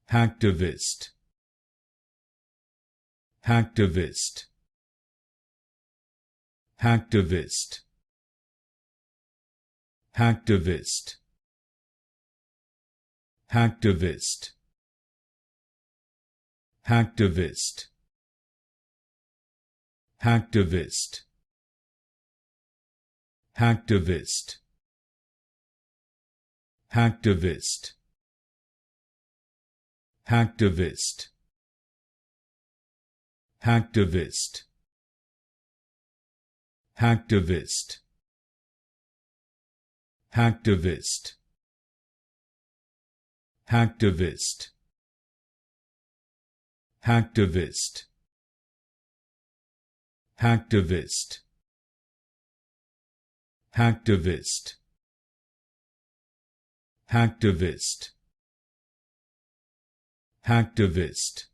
Hacktivist, Hacktivist, Hacktivist, Hacktivist, Hacktivist, Hacktivist, Hacktivist, Hacktivist, Hacktivist, Hacktivist, Hacktivist, Hacktivist, Hacktivist, Hacktivist, Hacktivist, Hacktivist, Hacktivist, Hacktivist, Hacktivist,